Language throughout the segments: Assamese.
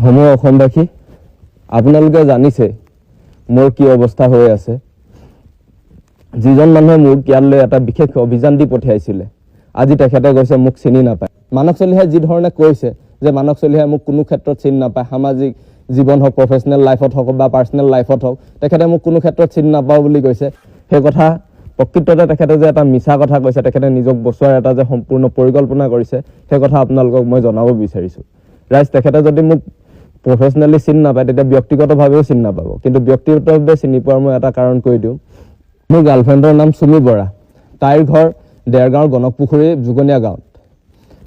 সময় অসমবাসী আপোনালোকে জানিছে মোৰ কি অৱস্থা হৈ আছে যিজন মানুহে মোক ইয়ালৈ এটা বিশেষ অভিযান দি পঠিয়াইছিলে আজি তেখেতে কৈছে মোক চিনি নাপায় মানৱ চলিহাই যি ধৰণে কৈছে যে মানৱ চলিহাই মোক কোনো ক্ষেত্ৰত চিনি নাপায় সামাজিক জীৱন হওক প্ৰফেশনেল লাইফত হওক বা পাৰ্সোনেল লাইফত হওক তেখেতে মোক কোনো ক্ষেত্ৰত চিনি নাপাও বুলি কৈছে সেই কথা প্ৰকৃততে তেখেতে যে এটা মিছা কথা কৈছে তেখেতে নিজক বচোৱাৰ এটা যে সম্পূৰ্ণ পৰিকল্পনা কৰিছে সেই কথা আপোনালোকক মই জনাব বিচাৰিছো ৰাইজ তেখেতে যদি মোক প্ৰফেশনেলি চিনি নাপায় তেতিয়া ব্যক্তিগতভাৱেও চিনি নাপাব কিন্তু ব্যক্তিগতভাৱে চিনি পোৱাৰ মই এটা কাৰণ কৈ দিওঁ মোৰ গাৰ্লফ্ৰেণ্ডৰ নাম সুমি বৰা তাইৰ ঘৰ দেৰগাঁৱৰ গণকপুখুৰী জুগনীয়া গাঁৱত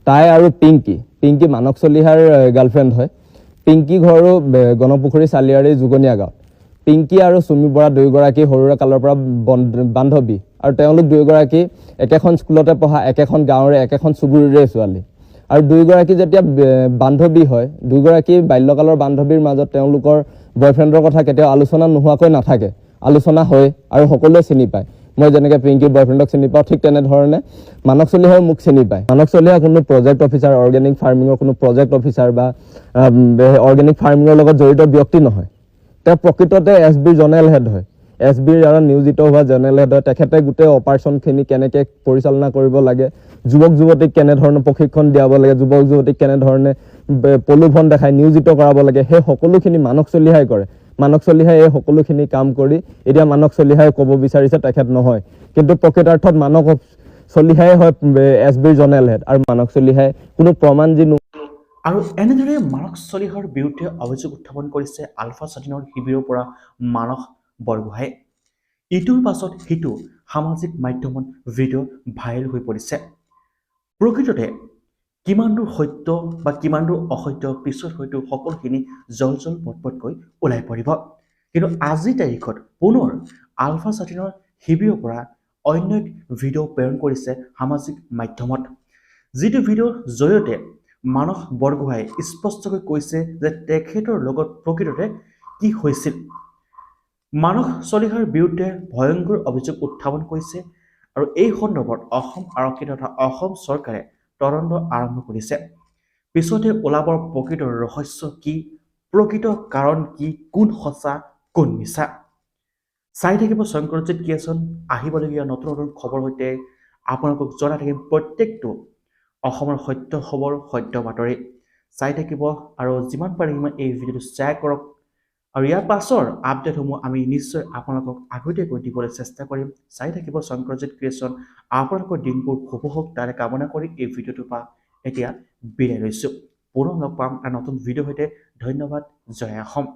তাই আৰু পিংকি মানৱ চলিহাৰ গাৰ্লফ্ৰেণ্ড হয় পিংকি ঘৰো গণকপুখুৰী চালিয়াৰী জুগনীয়া গাঁৱত পিংকি আৰু সুমি বৰা দুয়োগৰাকী সৰুৰে কালৰ পৰা বান্ধৱী আৰু তেওঁলোক দুয়োগৰাকী একেখন স্কুলতে পঢ়া একেখন গাঁৱৰে একেখন চুবুৰীৰে ছোৱালী আৰু দুয়োগৰাকী যেতিয়া বান্ধৱী হয় দুয়োগৰাকী বাল্যকালৰ বান্ধৱীৰ মাজত তেওঁলোকৰ বয়ফ্ৰেণ্ডৰ কথা কেতিয়াও আলোচনা নোহোৱাকৈ নাথাকে আলোচনা হয় আৰু সকলোৱে চিনি পায় মই যেনেকৈ পিংকিৰ বয়ফ্ৰেণ্ডক চিনি পাওঁ ঠিক তেনেধৰণে মানৱ চলিহাই মোক চিনি পায় মানৱ চলিহা কোনো প্ৰজেক্ট অফিচাৰ অৰ্গেনিক ফাৰ্মিঙৰ কোনো প্ৰজেক্ট অফিচাৰ বা অৰ্গেনিক ফাৰ্মিঙৰ লগত জড়িত ব্যক্তি নহয় তেওঁ প্ৰকৃততে এছবিৰ জনেৰেল হেড হয় এছবিৰ দ্বাৰা নিয়োজিত হোৱা জেনেৰেল হেড হয় তেখেতে গোটেই অপাৰেশ্যনখিনি কেনেকৈ পৰিচালনা কৰিব লাগে যুৱক যুৱতীক কেনেধৰণে প্ৰশিক্ষণ দিয়াব লাগে যুৱক যুৱতীক কেনেধৰণে প্ৰলোভন দেখাই নিয়োজিত কৰাব লাগে সেই সকলোখিনি মানৱ চলিহাই কৰে মানৱ চলিহাই এই সকলোখিনি কাম কৰি এতিয়া মানৱ চলিহাই ক'ব বিচাৰিছে তেখেত নহয় কিন্তু প্ৰকৃতাৰ্থত মানৱ চলিহাই হয় এছবিৰ জনেৰেল হেড আৰু মানৱ চলিহাই কোনো প্ৰমাণ যি আৰু এনেদৰে মানৱ চলিহাৰ বিৰুদ্ধে অভিযোগ উত্থাপন কৰিছে আলফা স্বাধীনৰ শিবিৰৰ পৰা মানস বৰগোহাঁই ইটোৰ পাছত সিটো সামাজিক মাধ্যমত ভিডিঅ' ভাইৰেল হৈ পৰিছে প্ৰকৃততে কিমান দূৰ সত্য বা কিমান দূৰ অসত্য পিছত হয়তো সকলোখিনি জল পটপটকৈ ওলাই পৰিব কিন্তু আজিৰ তাৰিখত পুনৰ আলফা স্বাধীনৰ শিবিৰৰ পৰা অন্য এক ভিডিঅ' প্ৰেৰণ কৰিছে সামাজিক মাধ্যমত যিটো ভিডিঅ'ৰ জৰিয়তে মানস বৰগোহাঁই স্পষ্টকৈ কৈছে যে তেখেতৰ লগত প্ৰকৃততে কি হৈছিল মানস চলিহাৰ বিৰুদ্ধে ভয়ংকৰ অভিযোগ উত্থাপন কৰিছে আৰু এই সন্দৰ্ভত অসম আৰক্ষী তথা অসম চৰকাৰে তদন্ত আৰম্ভ কৰিছে পিছতে ওলাবৰ প্ৰকৃত ৰহস্য কি প্ৰকৃত কাৰণ কি কোন সঁচা কোন মিছা চাই থাকিব শংকৰজিৎ ক্ৰিয়েশ্যন আহিবলগীয়া নতুন নতুন খবৰ সৈতে আপোনালোকক জনাই থাকিম প্ৰত্যেকটো অসমৰ সত্য খবৰ সত্য বাতৰি চাই থাকিব আৰু যিমান পাৰে সিমান এই ভিডিঅ'টো শ্বেয়াৰ কৰক আৰু ইয়াৰ পাছৰ আপডেটসমূহ আমি নিশ্চয় আপোনালোকক আগতীয়াকৈ দিবলৈ চেষ্টা কৰিম চাই থাকিব শংকৰজিৎ ক্ৰিয়েশ্যন আপোনালোকৰ দিনবোৰ শুভ হওক তাৰে কামনা কৰি এই ভিডিঅ'টোৰ পৰা এতিয়া বিদায় লৈছোঁ পুনৰ লগ পাম এটা নতুন ভিডিঅ'ৰ সৈতে ধন্যবাদ জয় অসম